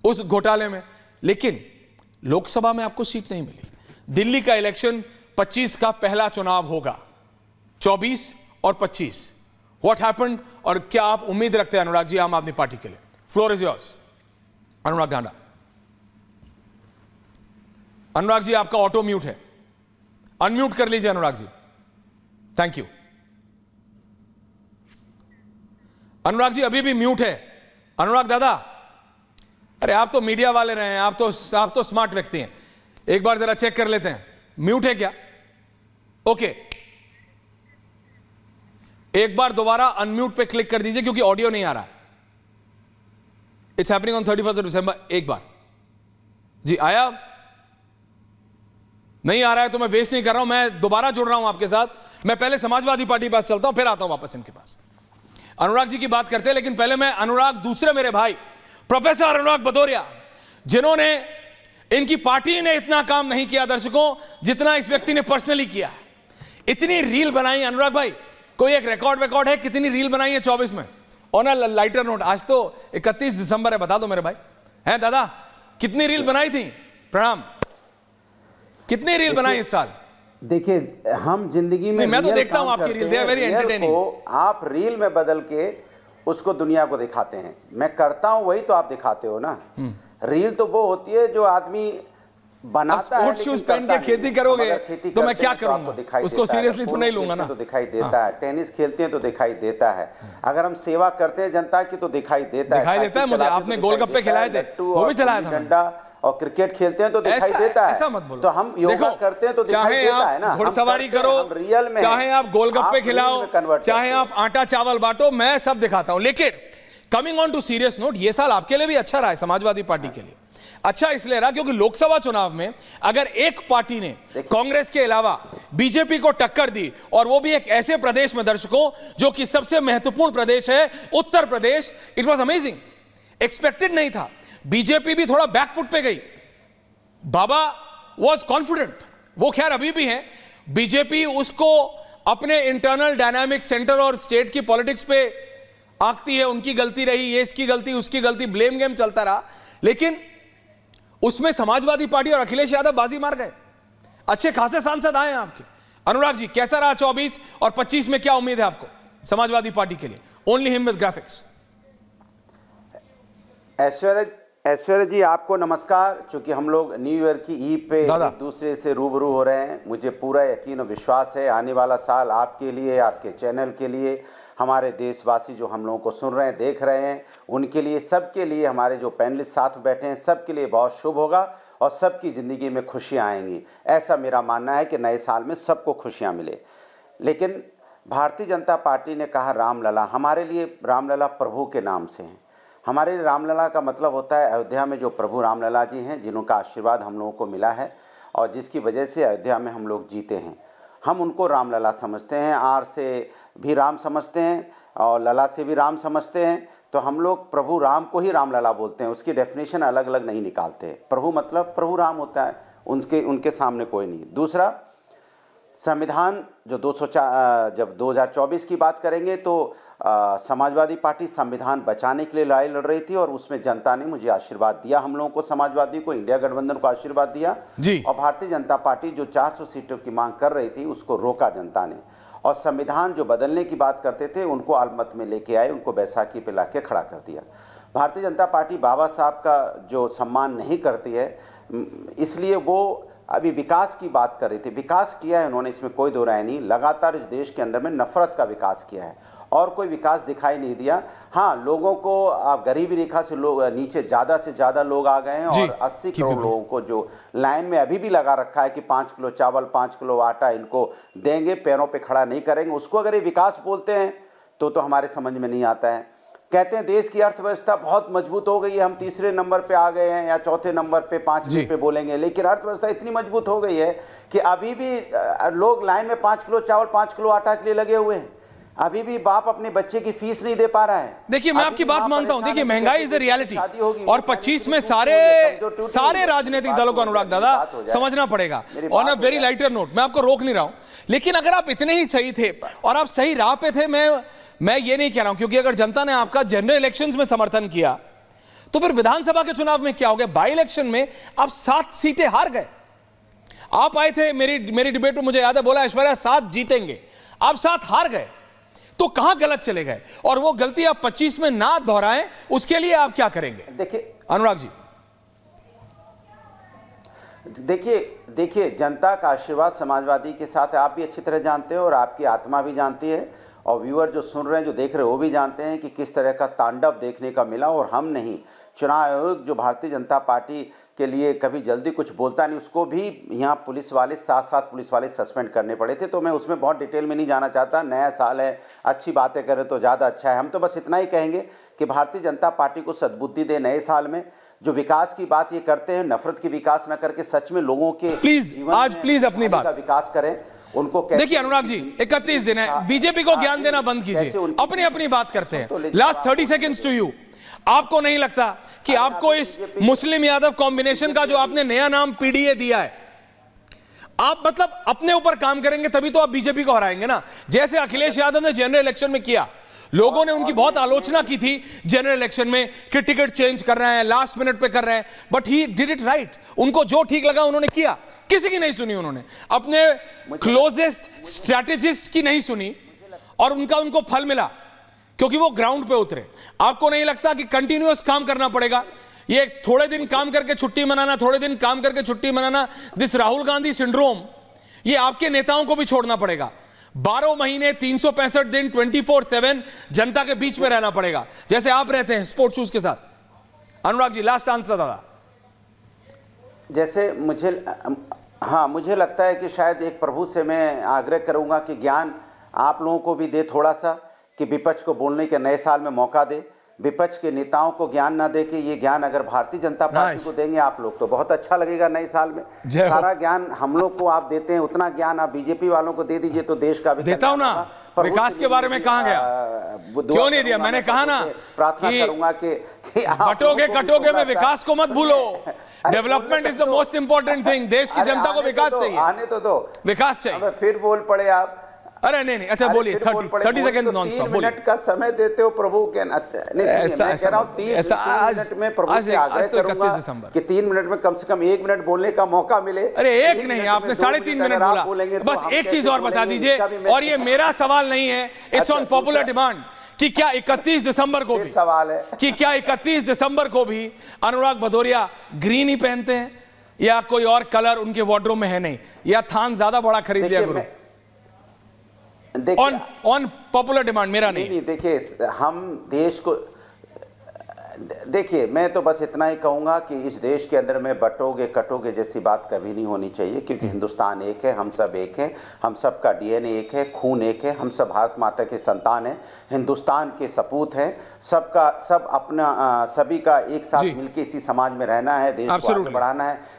उस घोटाले में, लेकिन लोकसभा में आपको सीट नहीं मिली। दिल्ली का इलेक्शन 25 का पहला चुनाव होगा, 24 और 25। व्हाट हैपेंड, और क्या आप उम्मीद रखते हैं अनुराग जी आम आदमी पार्टी के लिए? Floor is yours. Anurag Dhanda. Anurag ji आपका ऑटो म्यूट है, अनम्यूट कर लीजिए अनुराग जी। Thank you. अनुराग जी अभी भी म्यूट है। अनुराग दादा, अरे आप तो मीडिया वाले रहे हैं, आप तो स्मार्ट व्यक्ति हैं, एक बार जरा चेक कर लेते हैं म्यूट है क्या। ओके, एक बार दोबारा अनम्यूट पे क्लिक कर दीजिए क्योंकि ऑडियो नहीं आ रहा है। इट्स हैपनिंग ऑन 31 दिसंबर। एक बार जी आया, नहीं आ रहा है तो मैं वेस्ट नहीं कर रहा हूं, मैं दोबारा जुड़ रहा हूं आपके साथ। मैं पहले समाजवादी पार्टी के पास चलता हूं, फिर आता हूं वापस इनके पास। अनुराग जी की बात करते हैं, लेकिन पहले मैं अनुराग, दूसरे मेरे भाई प्रोफेसर अनुराग भदौरिया, जिन्होंने, इनकी पार्टी ने इतना काम नहीं किया दर्शकों जितना इस व्यक्ति ने पर्सनली किया है। इतनी रील बनाई अनुराग भाई, कोई एक रिकॉर्ड है कितनी रील बनाई है 24 में? ऑन अ लाइटर नोट, आज तो 31 दिसंबर है, बता दो मेरे भाई, हैं दादा कितनी रील बनाई थी? प्रणाम। कितनी रील बनाई इस साल? देखिए, हम जिंदगी में मैं तो देखता हूं आपकी reel, they are very entertaining. आप रील में बदल के उसको दुनिया को दिखाते हैं, मैं करता हूं वही तो आप दिखाते हो ना। रील तो वो होती है जो आदमी बनाता है। स्पोर्ट्स शूज पहन के खेती करोगे तो मैं क्या करूंगा, उसको सीरियसली तो नहीं लूंगा ना। तो दिखाई देता है, टेनिस खेलते हैं तो दिखाई देता है, अगर हम सेवा करते हैं जनता की तो दिखाई देता है। मुझे आपने गोलगप्पे खिलाए थे, वो भी चलाया था, डंडा, और क्रिकेट खेलते हैं तो दिखाई देता है। ऐसा मत बोलो। तो हम योगा करते हैं तो दिखाई देता है ना। घुड़सवारी करो, रियल में, चाहे आप गोलगप्पे खिलाओ, चाहे आप आटा चावल बांटो, मैं सब दिखाता हूं। लेकिन coming on to serious note, ये साल आपके लिए भी अच्छा रहा है, समाजवादी पार्टी के लिए अच्छा इसलिए रहा क्योंकि लोकसभा चुनाव में अगर एक पार्टी ने कांग्रेस के अलावा बीजेपी को टक्कर दी, और वो भी एक ऐसे प्रदेश में दर्शकों जो कि सबसे महत्वपूर्ण प्रदेश है Uttar Pradesh, it was amazing, expected नहीं था। बीजेपी भी थोड़ा बैकफुट पे गई, बाबा वाज कॉन्फिडेंट, वो खैर अभी भी हैं। बीजेपी उसको अपने इंटरनल डायनामिक सेंटर और स्टेट की पॉलिटिक्स पे आंकती है, उनकी गलती रही, ये इसकी गलती, उसकी गलती, ब्लेम गेम चलता रहा। लेकिन उसमें समाजवादी पार्टी और अखिलेश यादव बाजी मार गए, अच्छे खासे सांसद आए हैं आपके। अनुराग जी कैसा रहा 24 और 25 में, क्या उम्मीद है आपको समाजवादी पार्टी के लिए? Only him with graphics. Aishwarya ji आपको नमस्कार। चूंकि हम लोग न्यू ईयर की ईद पे एक दूसरे से रूबरू हो रहे हैं, मुझे पूरा यकीन और विश्वास है आने वाला साल आपके लिए, आपके चैनल के लिए, हमारे देशवासी जो हम लोगों को सुन रहे हैं, देख रहे हैं, उनके लिए, सबके लिए, हमारे जो पैनलिस्ट साथ बैठे हैं सबके लिए बहुत शुभ होगा और सबकी ज़िंदगी में खुशियाँ आएंगी। ऐसा मेरा मानना है कि नए साल में सबको खुशियाँ मिले। लेकिन भारतीय जनता पार्टी ने कहा रामलला, हमारे लिए रामलला प्रभु के नाम से हैं। हमारे लिए रामलला का मतलब होता है अयोध्या में जो प्रभु रामलला जी हैं, जिनका आशीर्वाद हम लोगों को मिला है और जिसकी वजह से अयोध्या में हम लोग जीते हैं। हम उनको रामलला समझते हैं, आर से भी राम समझते हैं और लला से भी राम समझते हैं। तो हम लोग प्रभु राम को ही रामलला बोलते हैं, उसकी डेफिनेशन अलग अलग नहीं निकालते। प्रभु मतलब प्रभु राम होता है, उनके सामने कोई नहीं। दूसरा, संविधान जो 204, जब 2024 की बात करेंगे तो समाजवादी पार्टी संविधान बचाने के लिए लड़ाई लड़ रही थी और उसमें जनता ने मुझे आशीर्वाद दिया, हम लोगों को, समाजवादी को, इंडिया गठबंधन को आशीर्वाद दिया जी। और भारतीय जनता पार्टी जो 400 सीटों की मांग कर रही थी उसको रोका जनता ने, और संविधान जो बदलने की बात करते थे उनको अलमत में लेके आए, उनको बैसाखी पे लाके खड़ा कर दिया। भारतीय जनता पार्टी बाबा साहब का जो सम्मान नहीं करती है, इसलिए वो अभी विकास की बात कर रही थी। विकास किया है उन्होंने, इसमें कोई दो राय नहीं। लगातार इस देश के अंदर में नफरत का विकास किया है और कोई विकास दिखाई नहीं दिया। हाँ, लोगों को, आप गरीबी रेखा से लोग नीचे ज़्यादा से ज़्यादा लोग आ गए हैं और 80 करोड़ लोगों को जो लाइन में अभी भी लगा रखा है कि 5 किलो चावल, 5 किलो आटा इनको देंगे, पैरों पे खड़ा नहीं करेंगे, उसको अगर ये विकास बोलते हैं तो हमारे समझ में नहीं आता है। कहते हैं देश की अर्थव्यवस्था बहुत मजबूत हो गई है, हम तीसरे नंबर पे आ गए हैं या चौथे नंबर पे, 5वें पे बोलेंगे, लेकिन अर्थव्यवस्था इतनी मजबूत हो गई है कि अभी भी लोग लाइन में 5 किलो चावल, 5 किलो आटा के लिए लगे हुए हैं। अभी भी बाप अपने बच्चे की फीस नहीं दे पा रहा है। देखिए, मैं आपकी बात मानता हूं, देखिए महंगाई इज अ रियलिटी, और 25 में सारे राजनीतिक दलों को, अनुराग दादा, समझना पड़ेगा। On a very lighter note, मैं आपको रोक नहीं रहा हूं, लेकिन अगर आप इतने ही सही थे और आप सही राह पे थे, मैं ये नहीं कह रहा हूं, क्योंकि अगर जनता ने आपका जनरल इलेक्शंस में समर्थन किया तो फिर विधानसभा के चुनाव में क्या हो गया? बाई इलेक्शन में आप 7 सीटें हार गए। आप आए थे मेरी डिबेट में, मुझे याद है, बोला ऐश्वर्या 7 जीतेंगे, आप 7 हार गए। तो कहां गलत चले गए? और वो गलती आप 25 में ना दोहराएं, उसके लिए आप क्या करेंगे? देखिए अनुराग जी, देखिए जनता का आशीर्वाद समाजवादी के साथ है, आप भी अच्छी तरह जानते हैं और आपकी आत्मा भी जानती है, और व्यूअर जो सुन रहे हैं, जो देख रहे हैं, वो भी जानते हैं कि किस तरह का तांडव देखने का मिला। और हम नहीं, चुनाव आयोग जो भारतीय जनता पार्टी के लिए कभी जल्दी कुछ बोलता नहीं, उसको भी यहाँ पुलिस वाले 7 पुलिस वाले सस्पेंड करने पड़े थे। तो मैं उसमें बहुत डिटेल में नहीं जाना चाहता। नया साल है, अच्छी बातें करें तो ज़्यादा अच्छा है। हम तो बस इतना ही कहेंगे कि भारतीय जनता पार्टी को सद्बुद्धि दे नए साल में। जो विकास की बात ये करते हैं, नफरत की विकास न करके सच में लोगों के प्लीज अपनी बात का विकास करें। उनको देखिए अनुराग जी, 31 दिन है, बीजेपी को ज्ञान देना बंद कीजिए, अपनी अपनी बात करते हैं। Last 30 seconds to you. आपको नहीं लगता कि आपको इस मुस्लिम यादव कॉम्बिनेशन का जो आपने नया नाम पीडीए दिया है, आप मतलब अपने ऊपर काम करेंगे तभी तो आप बीजेपी को हराएंगे ना? जैसे अखिलेश यादव ने जनरल इलेक्शन में किया, लोगों ने उनकी बहुत आलोचना की थी जनरल इलेक्शन में कि टिकट चेंज कर रहे हैं, लास्ट मिनट पे कर रहे हैं, but he did it right. उनको जो ठीक लगा उन्होंने किया, किसी की नहीं सुनी उन्होंने, अपने क्लोजेस्ट स्ट्रैटेजिस्ट की नहीं सुनी, और उनको फल मिला क्योंकि वो ग्राउंड पे उतरे। आपको नहीं लगता कि कंटिन्यूअस काम करना पड़ेगा? ये थोड़े दिन काम करके छुट्टी मनाना, थोड़े दिन काम करके छुट्टी मनाना, दिस राहुल गांधी सिंड्रोम, ये आपके नेताओं को भी छोड़ना पड़ेगा। 12 महीने 365 दिन 24/7 जनता के बीच में रहना पड़ेगा, जैसे आप रहते हैं स्पोर्ट्स शूज के साथ। अनुराग जी, लास्ट आंसर दादा। जैसे मुझे लगता है कि शायद एक प्रभु से मैं आग्रह करूंगा कि ज्ञान आप लोगों को भी दे थोड़ा सा, कि विपक्ष को बोलने के नए साल में मौका दे। विपक्ष के नेताओं को ज्ञान ना दे के ये ज्ञान अगर भारतीय जनता पार्टी को देंगे आप लोग, तो बहुत अच्छा लगेगा नए साल में। सारा ज्ञान हम लोग को आप देते हैं, उतना ज्ञान आप बीजेपी वालों को दे दीजिए तो देश का भी देता हूं ना। विकास के बारे में कहा गया, क्यों नहीं दिया? मैंने कहा ना, प्रार्थना करूंगा कि बटोगे कटोगे में विकास को मत भूलो। Development is the most important thing. देश की जनता को विकास चाहिए, आने तो दो, विकास चाहिए। फिर बोल पड़े आप। अरे नहीं, अच्छा बोलिए। 30 सेकंड नॉन स्टॉप बोलिए। 3 मिनट का समय देते हो प्रभु के, मैं कह रहा हूं 30 मिनट में प्रभु से आग्रह करूंगा कि 3 मिनट में कम से कम 1 मिनट बोलने का मौका मिले। अरे एक नहीं, आपने 3.5 मिनट बोला। बस एक चीज और बता दीजिए, और ये मेरा सवाल नहीं है, इट्स ऑन पॉपुलर डिमांड, कि क्या 31 दिसंबर को भी सवाल है कि क्या 31 दिसंबर को भी अनुराग भदौरिया ग्रीन ही पहनते हैं, या कोई और कलर उनके वार्डरोब में है नहीं, या थान ज्यादा बड़ा खरीद लिया गुरु? ऑन पॉपुलर डिमांड, मेरा नहीं। देखिए हम देश को, देखिए मैं तो बस इतना ही कहूंगा कि इस देश के अंदर में बटोगे कटोगे जैसी बात कभी नहीं होनी चाहिए, क्योंकि हिंदुस्तान एक है, हम सब एक हैं, हम सब का डीएनए एक है, खून एक है, हम सब भारत माता के संतान हैं, हिंदुस्तान के सपूत हैं, सबका सब अपना सभी का एक साथ मिलकर इसी समाज में रहना है, देश को आगे बढ़ाना है।